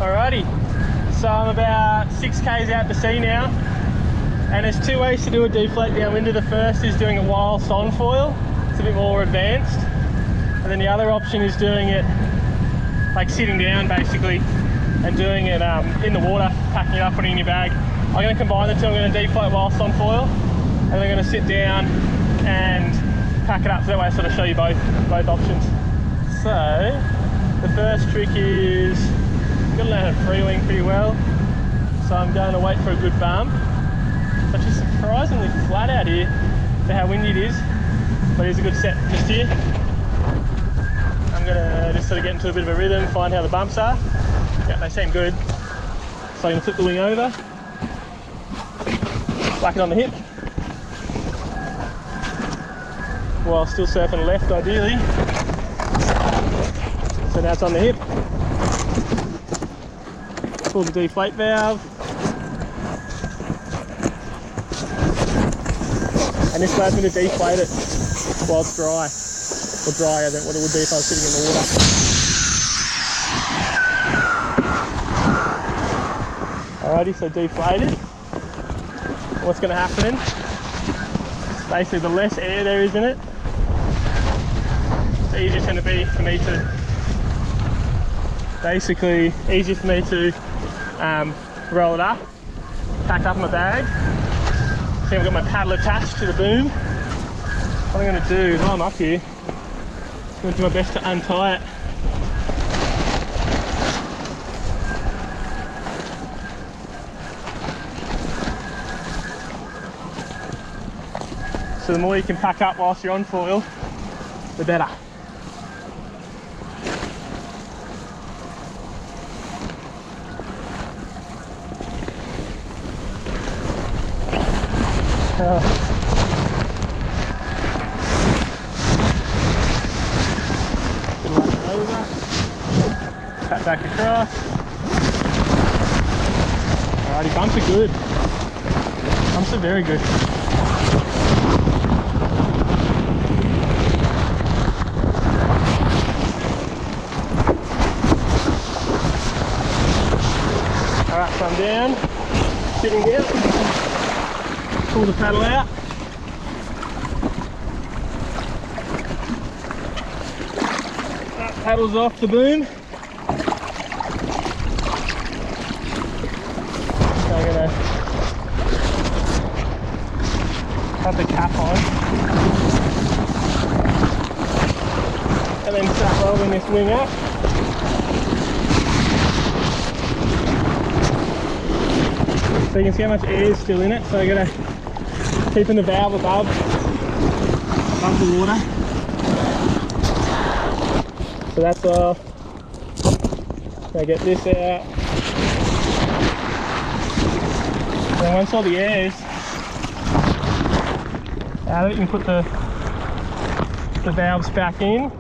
Alrighty, so I'm about 6k's out to sea now, and there's two ways to do a deflate downwinder. The first is doing it while son foil, it's a bit more advanced, and then the other option is doing it like sitting down basically, and doing it in the water, packing it up, putting it in your bag. I'm going to combine the two. I'm going to deflate while on foil, and then I'm going to sit down and pack it up, so that way I sort of show you both options. So the first trick is you've got to learn how to free wing pretty well. So I'm going to wait for a good bump. It's actually surprisingly flat out here for how windy it is, but here's a good set just here. I'm going to just sort of get into a bit of a rhythm, find how the bumps are. Yeah, they seem good. So I'm going to flip the wing over, whack it on the hip, while still surfing left ideally. So now it's on the hip. Pull the deflate valve. And this allows me to deflate it while it's dry. Or drier than what it would be if I was sitting in the water. Alrighty, so deflated. What's going to happen then? Basically, the less air there is in it, the easier it's going to be for me to roll it up, pack up my bag. See, I've got my paddle attached to the boom. What I'm going to do while I'm up here, I'm going to do my best to untie it. So the more you can pack up whilst you're on foil, the better. Over, cut back across. Alrighty, bumps are good. Bumps are very good. Alright, so I'm down, sitting down, pull the paddle out. That paddle's off the boom. So I'm going to have the cap on and then start rolling this wing up. So you can see how much air is still in it, so you're going to keeping the valve above the water. So that's off. Now get this out. And then once all the air is out of it, you can put the valves back in.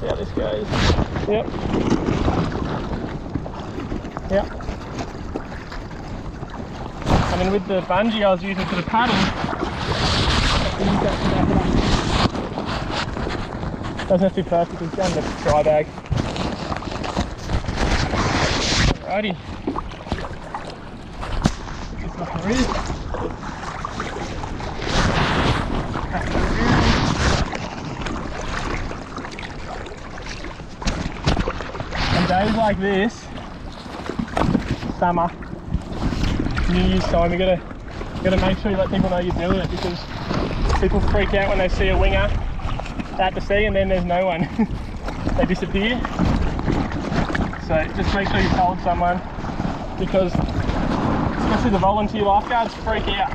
See how this goes. Yep. Yep. And then with the bungee I was using for the paddle, doesn't have to be perfect, it's down the dry bag. Alrighty. Put this off my wrist. On days like this, summer, New Year's time, you gotta make sure you let people know you're doing it, because people freak out when they see a winger out to sea and then there's no one. They disappear. So just make sure you told someone, because especially the volunteer lifeguards freak out.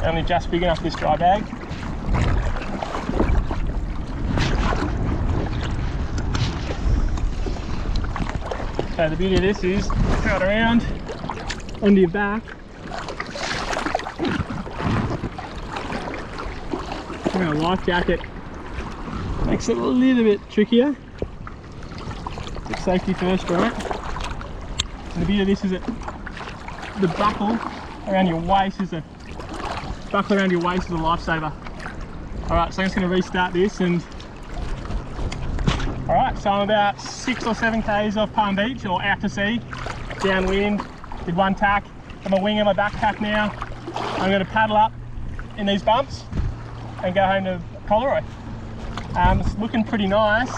Only just big enough, this dry bag. So the beauty of this is throw it around onto your back. Wear a life jacket Makes it a little bit trickier. But safety first, right? And the beauty of this is that the buckle around your waist is a lifesaver. Alright, so I'm just going to restart this and... Alright, so I'm about 6 or 7 k's off Palm Beach, or out to sea, downwind, did one tack, got my wing on my backpack now. I'm going to paddle up in these bumps and go home to Coleroy. It's looking pretty nice.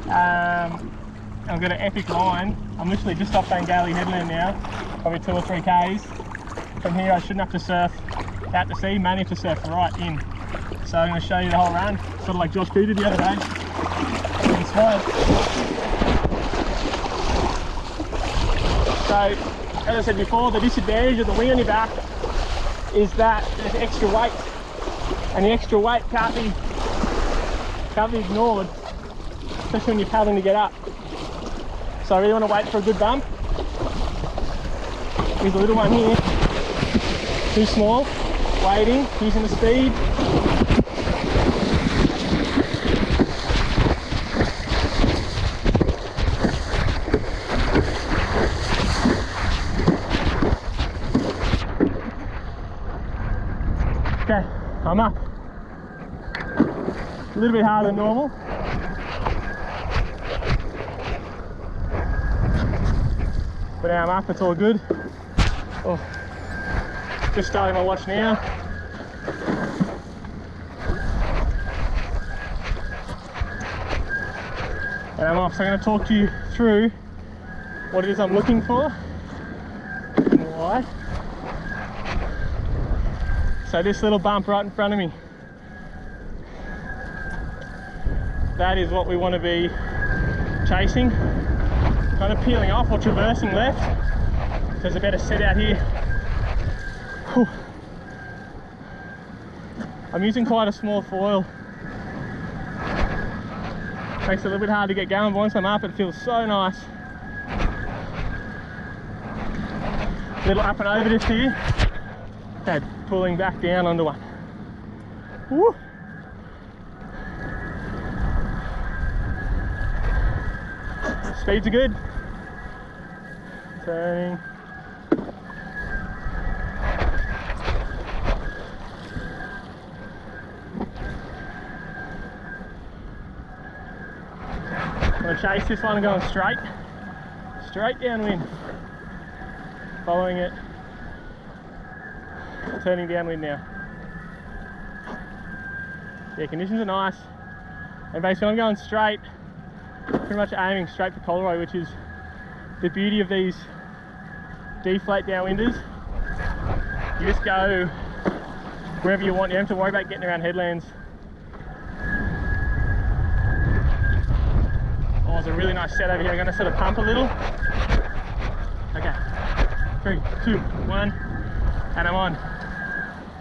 I've got an epic line. I'm literally just off Bengali Headland now, probably 2 or 3 k's. From here I shouldn't have to surf out to sea, mainly to surf right in. So I'm going to show you the whole run, sort of like Josh did the other day. So, as I said before, the disadvantage of the wing on your back is that there's extra weight, and the extra weight can't be ignored, especially when you're paddling to get up. So I really want to wait for a good bump. Here's a little one here, too small, waiting, using the speed. Okay, I'm up. A little bit harder than normal. But now I'm up, it's all good. Oh, just starting my watch now. And I'm off, so I'm going to talk to you through what it is I'm looking for and why. So this little bump right in front of me, that is what we want to be chasing. Kind of peeling off or traversing left. There's a better set out here. Whew. I'm using quite a small foil. Makes it a little bit hard to get going, but once I'm up it feels so nice. Little up and over this here. Okay, pulling back down onto one. Woo. Speeds are good. Turning. I'm going to chase this one and going straight downwind, following it, turning downwind now. Yeah, conditions are nice, and basically I'm going straight, pretty much aiming straight for Coleroy, which is the beauty of these Deflate Downwinders. You just go wherever you want, you don't have to worry about getting around headlands. Oh, there's a really nice set over here. I'm going to sort of pump a little. Okay, 3, 2, 1, and I'm on.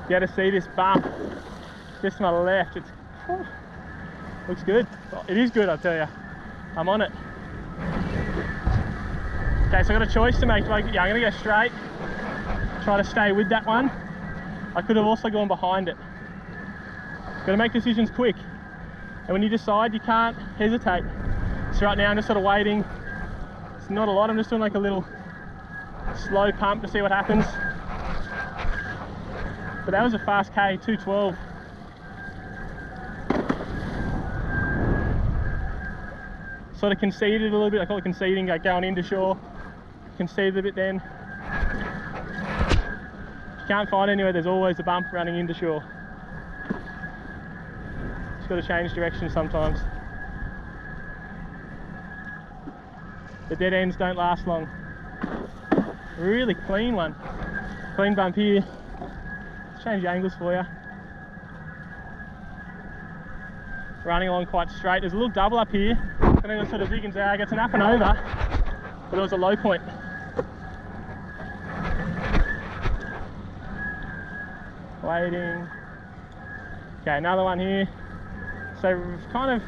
You able to see this bump just to my left? It's looks good. Oh, it is good, I'll tell you. I'm on it. Okay, so I've got a choice to make. Yeah, I'm going to go straight, try to stay with that one. I could have also gone behind it. Got to make decisions quick, and when you decide, you can't hesitate. So right now I'm just sort of waiting. It's not a lot, I'm just doing like a little slow pump to see what happens. But that was a fast K, 212. Sort of conceded a little bit, I call it conceding, like going into shore. Conceded a bit then. If you can't find anywhere, there's always a bump running into shore. Just got to change direction sometimes. The dead ends don't last long. Really clean one. Clean bump here. Let's change the angles for you. Running along quite straight. There's a little double up here. And then it sort of zig and zag. It's an up and over, but it was a low point. Waiting. Okay, another one here. So kind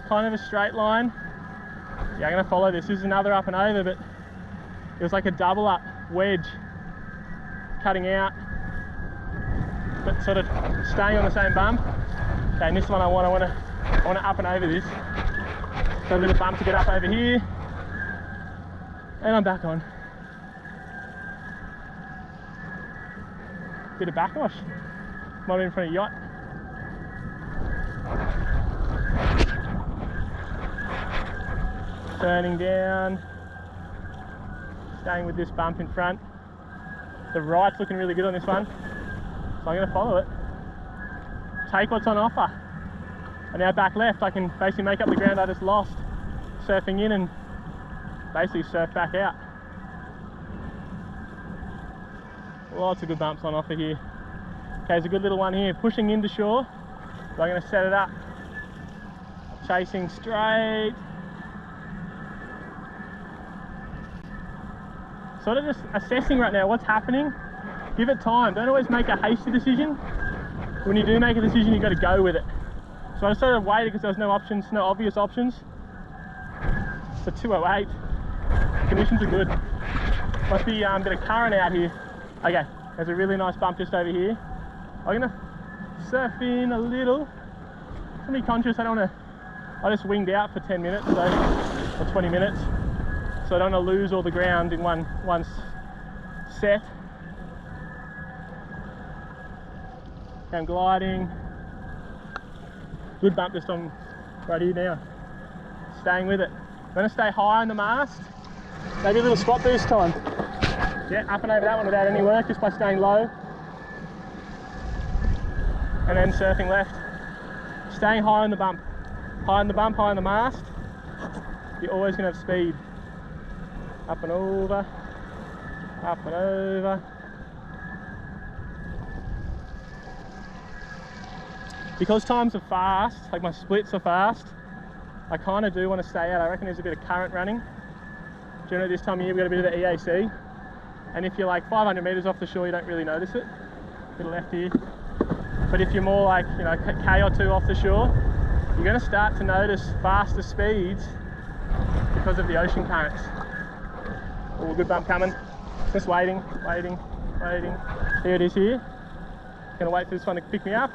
of a straight line. Yeah, I'm going to follow this. This is another up and over, but it was like a double up wedge, cutting out, but sort of staying on the same bump. Okay, and this one I want want to up and over this. So a little bump to get up over here. And I'm back on. Bit of backwash. Might be in front of yacht. Turning down. Staying with this bump in front. The right's looking really good on this one. So I'm going to follow it. Take what's on offer. And now back left, I can basically make up the ground I just lost. Surfing in and basically surf back out. Lots of good bumps on offer here. Okay, there's a good little one here, pushing into shore. So I'm going to set it up. Chasing straight. Sort of just assessing right now what's happening. Give it time. Don't always make a hasty decision. When you do make a decision, you've got to go with it. So I sort of waited because there was no options, no obvious options. It's a 208. Conditions are good. Must be a bit of current out here. Okay, there's a really nice bump just over here. I'm gonna surf in a little. I'm be conscious. I don't want to. I just winged out for 10 minutes, or 20 minutes. So I don't want to lose all the ground in one set. Okay, I'm gliding. Good bump just on right here now. Staying with it. I'm going to stay high on the mast. Maybe a little squat boost time. Yeah, up and over that one without any work, just by staying low. And then surfing left. Staying high on the bump. High on the bump, high on the mast. You're always going to have speed. Up and over. Up and over. Because times are fast, like my splits are fast, I kind of do want to stay out. I reckon there's a bit of current running. Generally this time of year we've got a bit of the EAC. And if you're like 500 metres off the shore, you don't really notice it. Bit of left here. But if you're more like, you know, K or 2 off the shore, you're going to start to notice faster speeds because of the ocean currents. Oh, good bump coming. Just waiting, waiting, waiting. Here it is here. Gonna wait for this one to pick me up.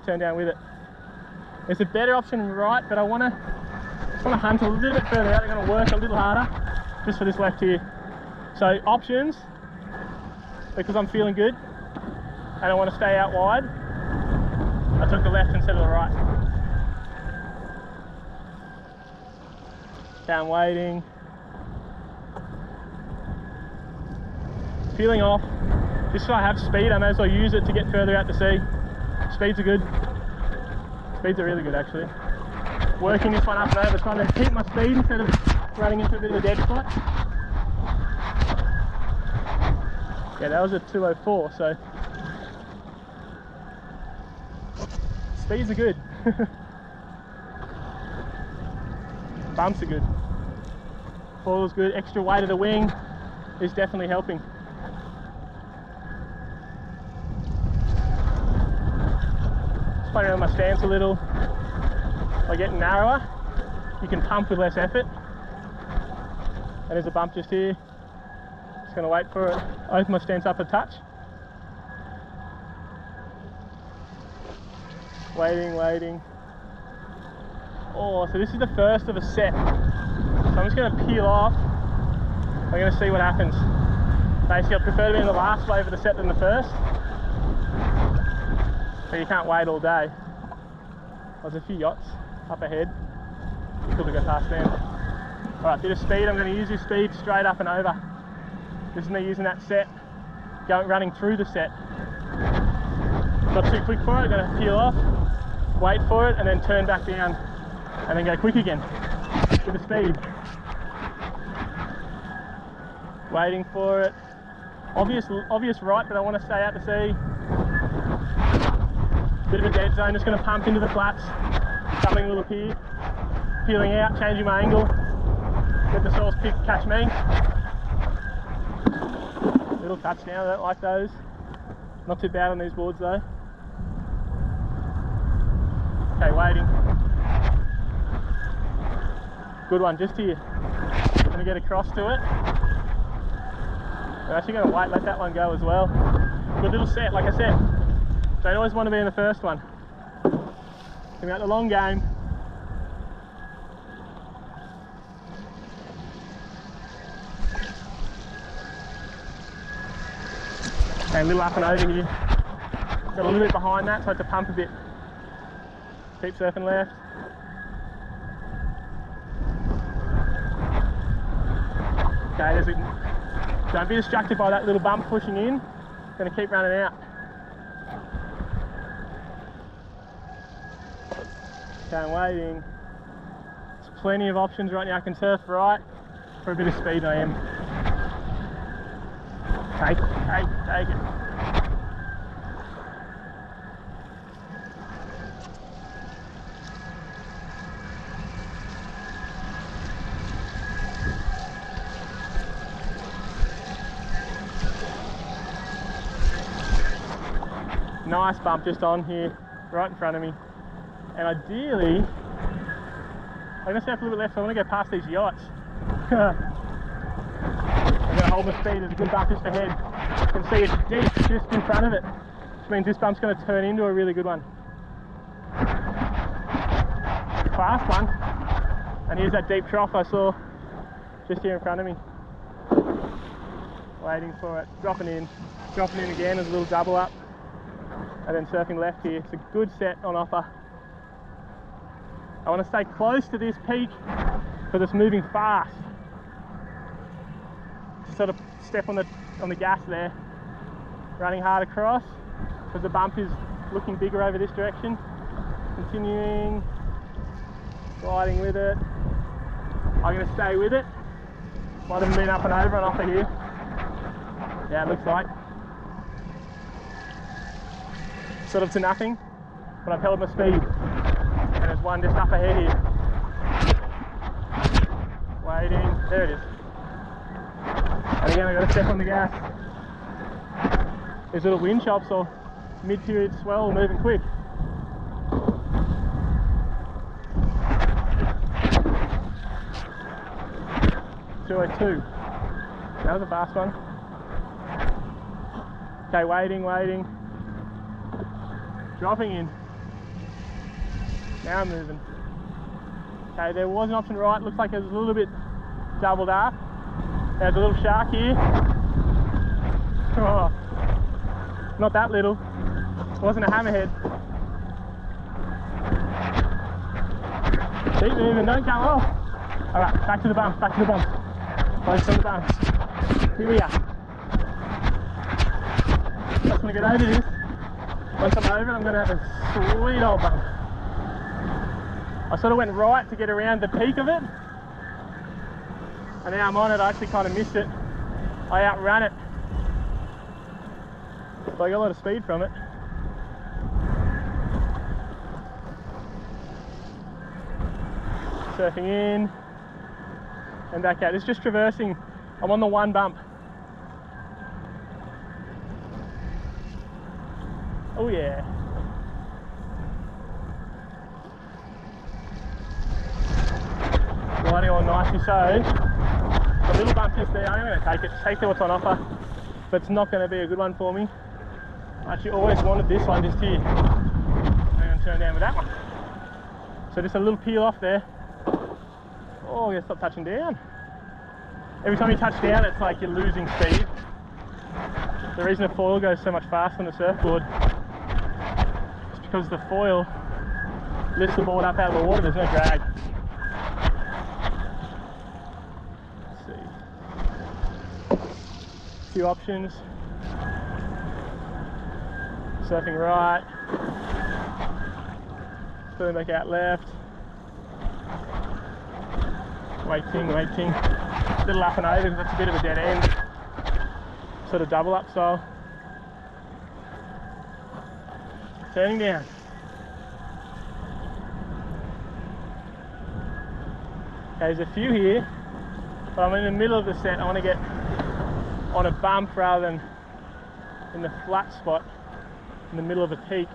Turn down with it. There's a better option right, but I want to hunt a little bit further out. I'm going to work a little harder just for this left here. So options, because I'm feeling good and I want to stay out wide, I took the left instead of the right. Down waiting. Feeling off. Just so I have speed, I may as well use it to get further out to sea. Speeds are good. Speeds are really good actually. Working this one up and over, trying to keep my speed instead of running into a bit of a dead spot. Yeah, that was a 204, so speeds are good. Bumps are good. Fall is good. Extra weight of the wing is definitely helping. Playing around my stance a little. By getting narrower, you can pump with less effort. And there's a bump just here. Just going to wait for it. Open my stance up a touch. Waiting, waiting. Oh, so this is the first of a set. So I'm just going to peel off. I'm going to see what happens. Basically, I prefer to be in the last wave of the set than the first. But you can't wait all day. There's a few yachts up ahead. Cool to go past them. Alright, bit of speed. I'm going to use this speed straight up and over. This is me using that set, running through the set. Not too quick for it, I'm going to peel off, wait for it, and then turn back down, and then go quick again. With the speed. Waiting for it. Obvious right, but I want to stay out to sea. Bit of a dead zone, just going to pump into the flats. Something will appear. Peeling out, changing my angle. Let the source pick catch me. Little touch now, I don't like those. Not too bad on these boards though. Okay, waiting. Good one, just here. Going to get across to it. I'm actually going to wait, let that one go as well. Good little set, like I said. Don't always want to be in the first one. Coming out the long game, Okay, a little up and over here. Got a little bit behind that, so I have to pump a bit. Keep surfing left. Okay, don't be distracted by that little bump pushing in. Gonna keep running out. Okay, I'm waiting. There's plenty of options right now. I can surf right. For a bit of speed I am. Take it. Nice bump just on here, right in front of me. And ideally, I'm going to surf a little bit left, so I want to go past these yachts. I'm going to hold my speed. There's a good bump just ahead. You can see it's deep just in front of it, which means this bump's going to turn into a really good one. Fast one. And here's that deep trough I saw just here in front of me. Waiting for it. Dropping in again as a little double up. And then surfing left here. It's a good set on offer. I want to stay close to this peak because it's moving fast. Sort of step on the gas there. Running hard across because the bump is looking bigger over this direction. Continuing, gliding with it. I'm going to stay with it. Might have been up and over and offer here. Yeah, it looks like. Sort of to nothing, but I've held my speed. And there's one just up ahead here. Waiting, there it is. And again, I've got to step on the gas. These little wind chops or mid-period swell moving quick. .202. That was a fast one. Okay, waiting. Dropping in. Now I'm moving. Okay, there was an option right. Looks like it was a little bit doubled up. There's a little shark here. Oh, not that little. It wasn't a hammerhead. Keep moving, don't come off. Alright, back to the bumps. Focus on the bumps. Here we are. Just want to get over this. Once I'm over it, I'm going to have a sweet old bump. I sort of went right to get around the peak of it. And now I'm on it, I actually kind of missed it. I outran it. So I got a lot of speed from it. Surfing in and back out. It's just traversing. I'm on the one bump. Oh yeah. Gliding on nicely so. The little bump just there, I'm going to take what's on offer, but it's not going to be a good one for me. I actually always wanted this one just here. I'm going to turn down with that one. So just a little peel off there. Oh, you stop touching down. Every time you touch down, it's like you're losing speed. The reason the foil goes so much faster than the surfboard is because the foil lifts the board up out of the water, there's no drag. Few options. Surfing right, turn back out left, waiting, little up and over because that's a bit of a dead end, sort of double up style, turning down. Okay, there's a few here, but I'm in the middle of the set. I want to get on a bump rather than in the flat spot in the middle of a peak.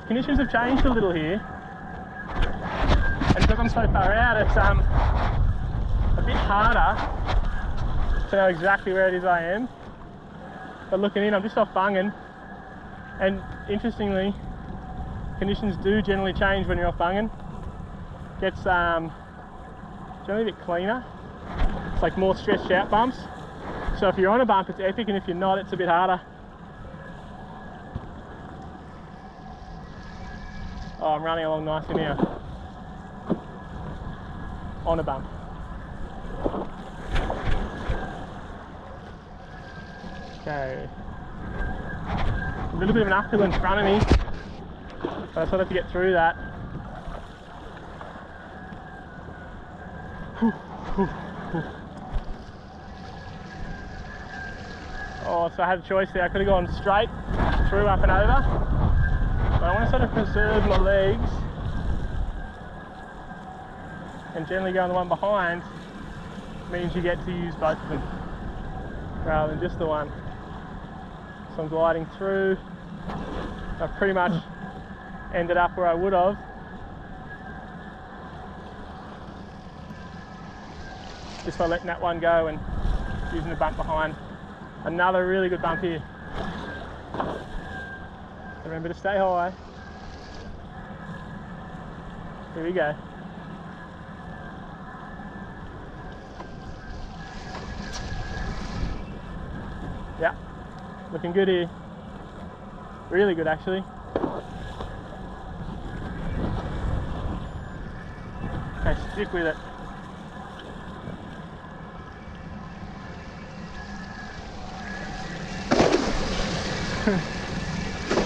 Conditions have changed a little here, and because I'm so far out, it's a bit harder to know exactly where it is I am. But looking in, I'm just off bunging, and interestingly, conditions do generally change when you're off bunging. Gets generally a bit cleaner. It's like more stretched out bumps. So if you're on a bump, it's epic, and if you're not, it's a bit harder. Oh, I'm running along nicely now. On a bump. Okay. A little bit of an uphill in front of me, but I sort of have to get through that. Oh, so I had a choice there. I could have gone straight through, up and over, but I want to sort of preserve my legs and generally go on the one behind. Means you get to use both of them rather than just the one. So I'm gliding through. I've pretty much ended up where I would have. Just by letting that one go and using the bump behind. Another really good bump here. Remember to stay high. Here we go. Yeah, looking good here. Really good actually. Okay, stick with it.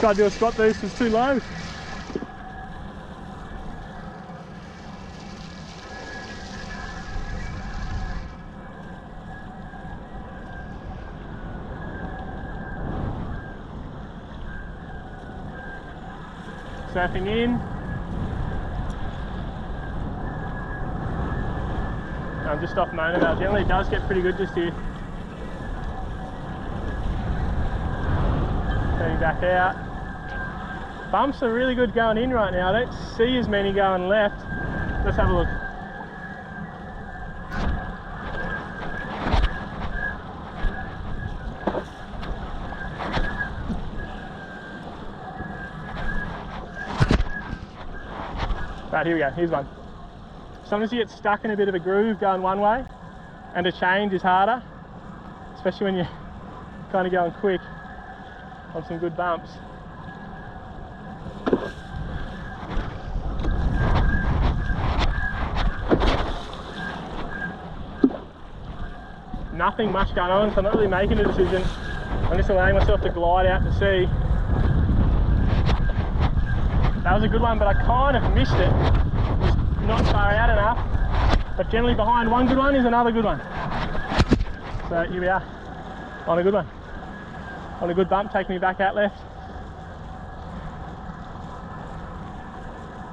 Tried to do a squat boost, it was too low. Surfing in. I'm just off Monova. Generally it does get pretty good just here. Turning back out. Bumps are really good going in right now. I don't see as many going left. Let's have a look. Right, here we go, here's one. Sometimes you get stuck in a bit of a groove going one way, and to change is harder, especially when you're kind of going quick on some good bumps. Nothing much going on, so I'm not really making a decision. I'm just allowing myself to glide out to sea. That was a good one, but I kind of missed it. Just not far out enough. But generally behind one good one is another good one. So here we are, on a good one. On a good bump, taking me back out left.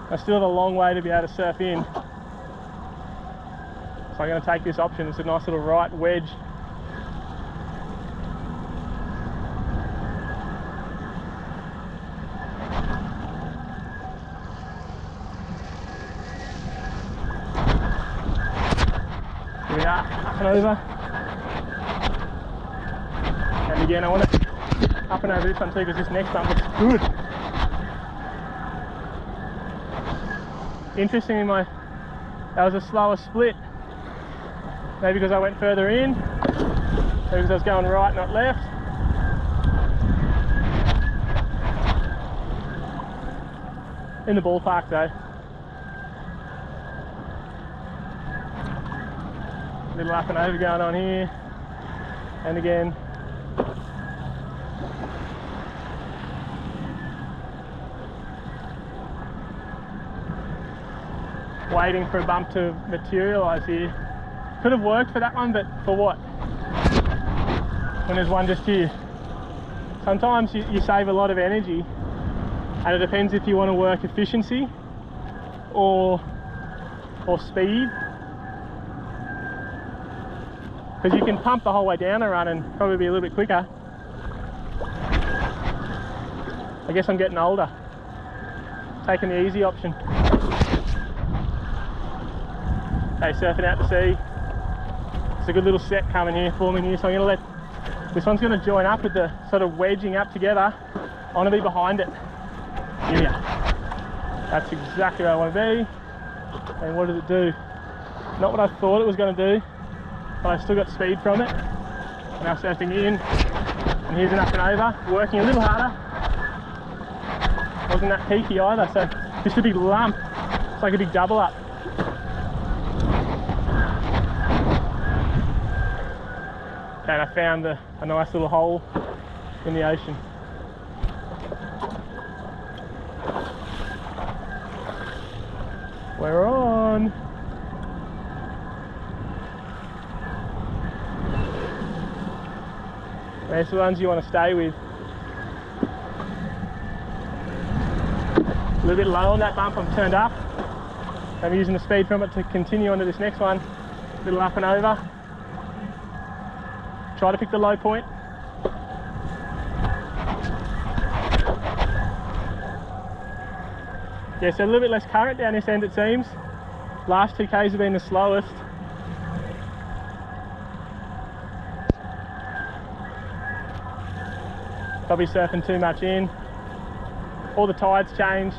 I still have a long way to be able to surf in. So I'm going to take this option. It's a nice little right wedge. Here we are, up and over. And again, I want to up and over this one too, because this next bump looks good. Interestingly, that was a slower split. Maybe because I went further in, maybe because I was going right, not left. In the ballpark though. Little up and over going on here. And again. Waiting for a bump to materialise here. Could have worked for that one, but for what? When there's one just here. Sometimes you save a lot of energy, and it depends if you want to work efficiency or speed. Because you can pump the whole way down a run and probably be a little bit quicker. I guess I'm getting older. Taking the easy option. Okay, surfing out to sea. It's a good little set coming here, forming here, so I'm going to let, this one's going to join up with the sort of wedging up together. I want to be behind it. Here we are. That's exactly where I want to be. And what does it do? Not what I thought it was going to do. but I've still got speed from it. Now surfing in, and here's an up and over, working a little harder. Wasn't that peaky either, so just a big lump. It's like a big double up. Okay, and I found a nice little hole in the ocean. We're on. There's the ones you want to stay with. A little bit low on that bump, I'm turned up. I'm using the speed from it to continue onto this next one. A little up and over. Try to pick the low point. Yeah, so a little bit less current down this end it seems. Last 2Ks have been the slowest. Probably surfing too much in. All the tides changed.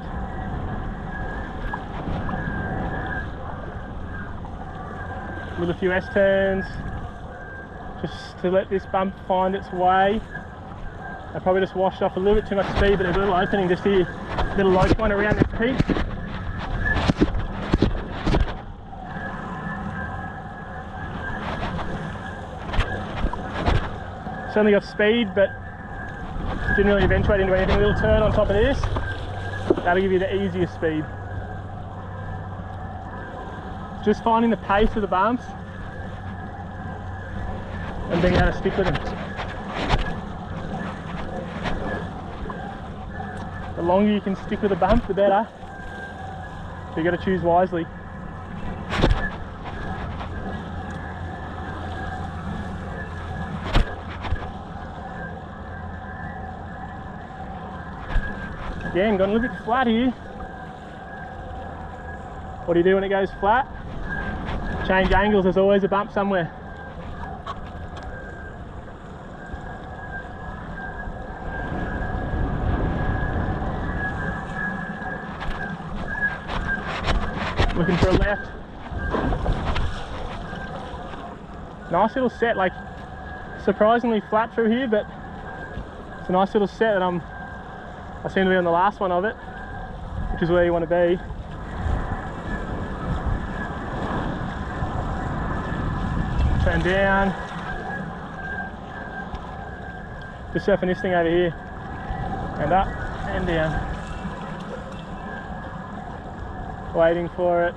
With a few S-turns, just to let this bump find its way. I probably just washed off a little bit too much speed, but there's a little opening just here, a little low point around this peak. Certainly got speed, but didn't really eventuate into anything. A little turn on top of this, that'll give you the easiest speed. Just finding the pace of the bumps and being able to stick with them. The longer you can stick with a bump, the better. So you've got to choose wisely. Again, got a little bit flat here. What do you do when it goes flat? Change angles, there's always a bump somewhere. Looking for a left. Nice little set, like surprisingly flat through here, but it's a nice little set that I seem to be on the last one of it, which is where you want to be. Turn down. Just surfing this thing over here. And up and down. Waiting for it.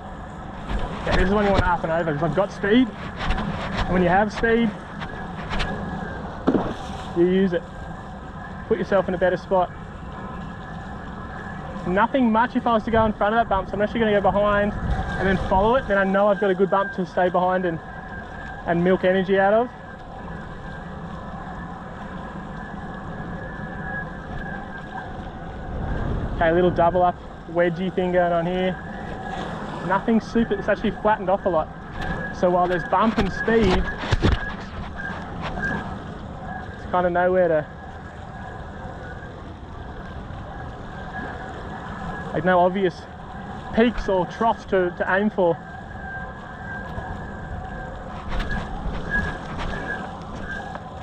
Yeah, this is when you want to up and over, because I've got speed. And when you have speed, you use it. Put yourself in a better spot. Nothing much if I was to go in front of that bump, so I'm actually going to go behind and then follow it. Then I know I've got a good bump to stay behind and milk energy out of. Okay, a little double up wedgie thing going on here. Nothing super, it's actually flattened off a lot. So while there's bump and speed, it's kind of nowhere to, like no obvious peaks or troughs to aim for.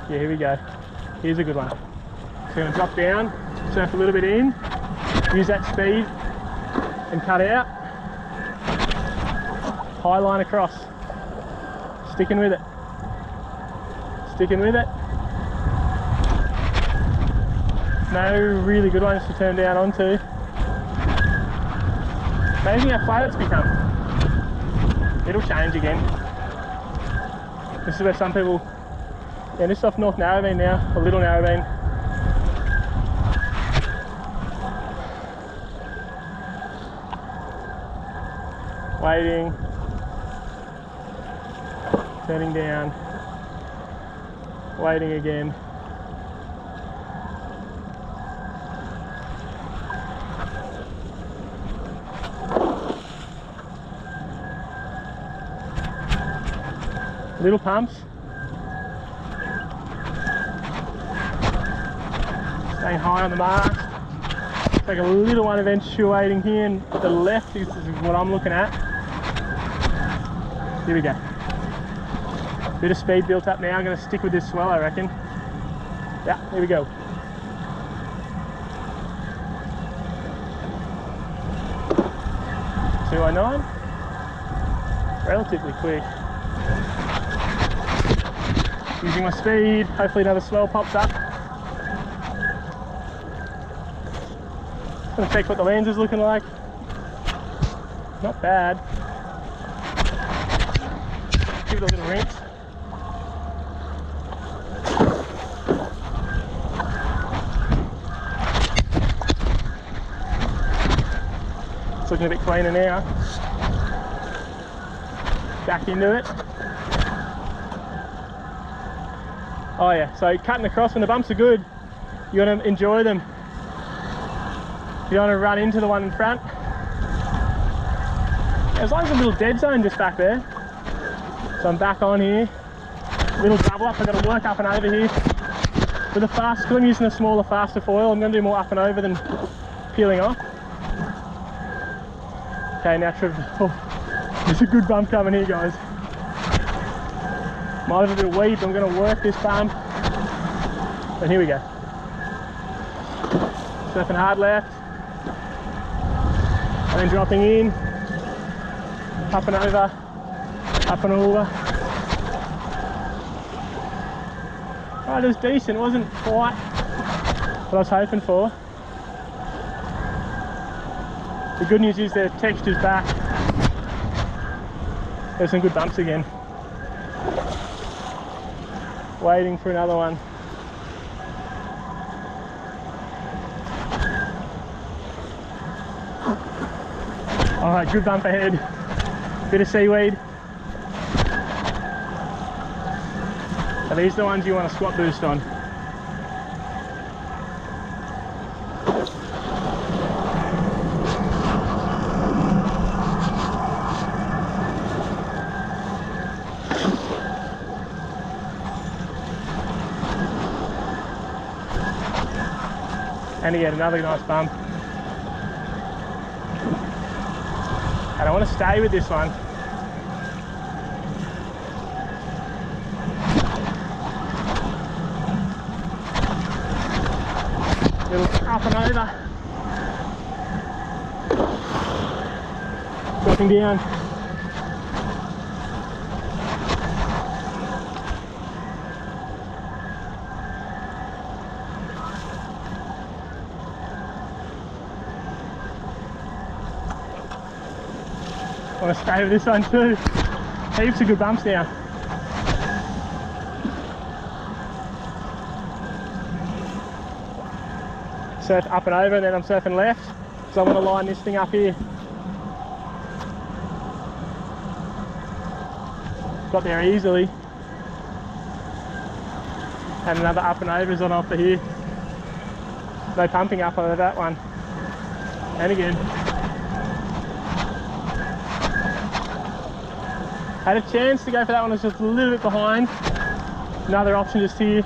Yeah, here we go. Here's a good one. So I'm going to drop down, surf a little bit in, use that speed and cut out. High line across. Sticking with it. Sticking with it. No really good ones to turn down onto. Amazing how flat it's become. It'll change again. This is where some people, yeah, this is off North Narrabeen now, or Little Narrabeen. Waiting. Turning down. Waiting again. Little pumps. Staying high on the mast. Take a little one eventuating here, and the left is what I'm looking at. Here we go. Bit of speed built up now. I'm going to stick with this swell, I reckon. Yeah, here we go. .209. Relatively quick. Using my speed. Hopefully another swell pops up. Gonna check what the lens is looking like. Not bad. Give it a little rinse. It's looking a bit cleaner now. Back into it. Oh yeah, so cutting across when the bumps are good, you want to enjoy them. You don't want to run into the one in front. As long as a little dead zone just back there. So I'm back on here. Little double up, I've got to work up and over here. With a fast, because I'm using a smaller, faster foil, I'm going to do more up and over than peeling off. Okay, now there's a good bump coming here, guys. Might have a bit of weed, but I'm going to work this bump. And here we go. Surfing hard left. And then dropping in. Up and over. Up and over. Right, it was decent. It wasn't quite what I was hoping for. The good news is the texture's back. There's some good bumps again. Waiting for another one. Alright, good bump ahead. Bit of seaweed. Are these the ones you want to squat boost on? And again, another nice bump. And I want to stay with this one. Little up and over. Dropping down. I want to stay with this one too. Heaps of good bumps now. Surf up and over, and then I'm surfing left, so I want to line this thing up here. Got there easily. And another up and over is on offer here. No pumping up over that one. And again. Had a chance to go for that one, I was just a little bit behind. Another option just here.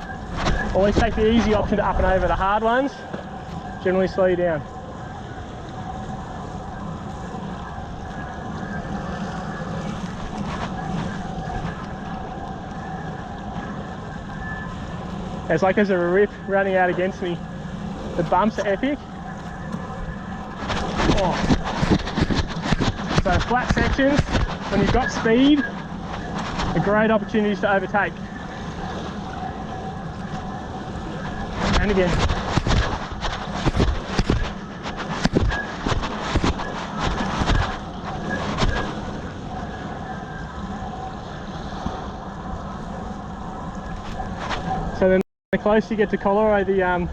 Always take the easy option to up and over. The hard ones generally slow you down. It's like there's a rip running out against me. The bumps are epic. Oh. So flat sections, when you've got speed, are great opportunities to overtake. And again. So then the closer you get to Colorado,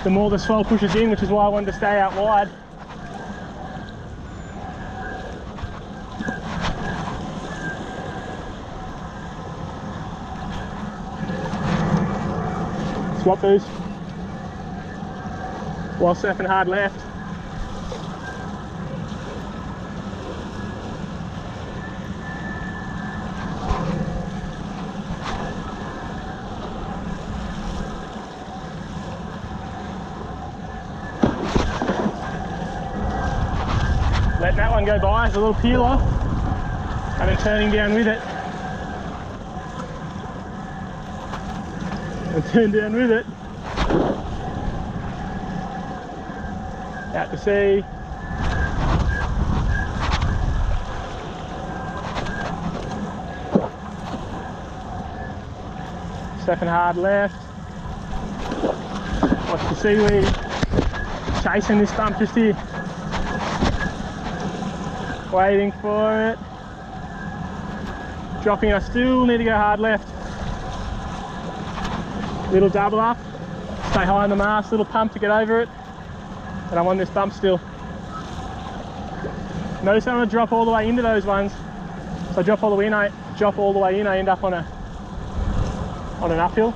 the more the swell pushes in, which is why I wanted to stay out wide. Swap boost while surfing hard left. Letting that one go by as a little peel off and then turning down with it. and turn down with it. Out to sea. Stepping hard left. Watch the seaweed. Chasing this bump just here. Waiting for it. Dropping, I still need to go hard left. Little double up. Stay high on the mast, little pump to get over it. And I'm on this bump still. Notice I'm going to drop all the way into those ones. So I drop all the way in, I end up on an uphill.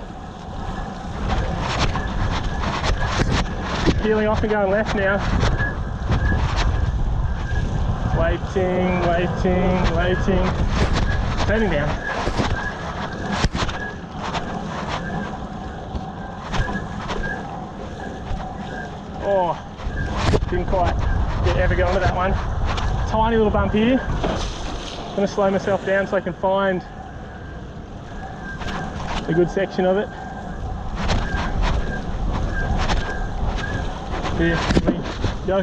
Peeling off and going left now. Waiting. Turning down. Oh, didn't quite ever go onto that one. Tiny little bump here. I'm going to slow myself down so I can find a good section of it. Here we go.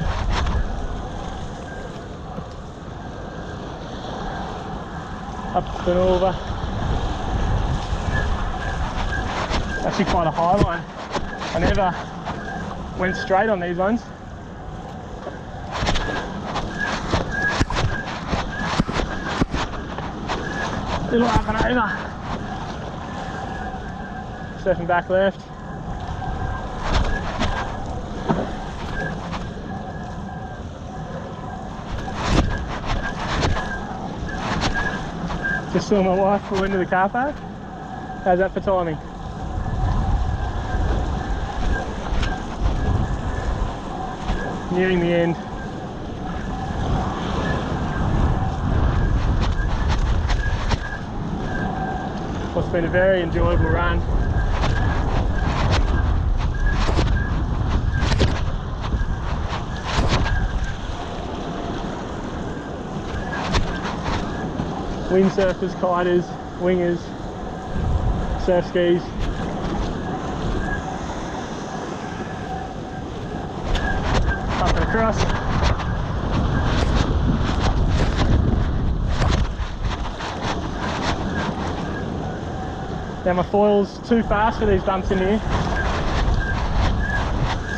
Up Sunova. Actually quite a high line. I never went straight on these ones. Little up and over. Surfing back left. Just saw my wife pull into the car park. How's that for timing? Nearing the end. Well, it's been a very enjoyable run. Windsurfers, kiters, wingers, surf skis. Up and across. Now my foil's too fast for these bumps in here,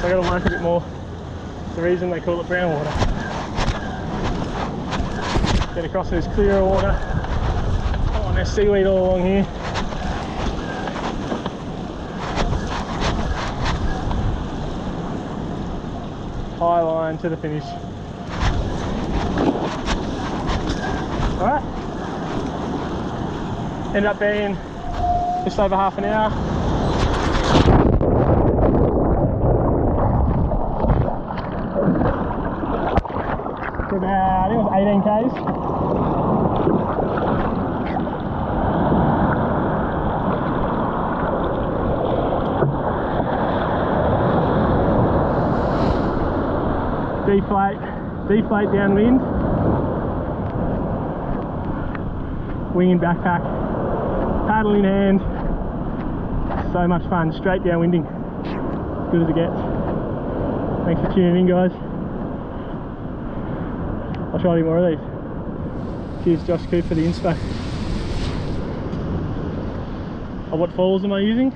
so I've got to work a bit more. It's the reason they call it brown water. Get across this clearer water. Oh, there's seaweed all along here. High line to the finish. Alright. Ended up being just over half an hour. For about, I think it was 18 k's. Deflate downwind, wing and backpack, paddle in hand, so much fun, straight downwinding, good as it gets. Thanks for tuning in, guys. I'll try to do more of these. Cheers Josh Coop for the inspo. Oh, what foils am I using?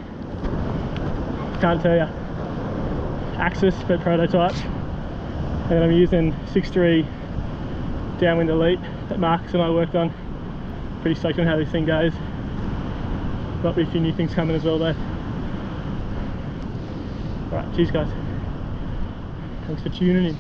Can't tell you. Axis, but prototype. And I'm using 6.3 Downwind Elite that Marcus and I worked on. Pretty stoked on how this thing goes. Might be a few new things coming as well though. Alright, cheers guys. Thanks for tuning in.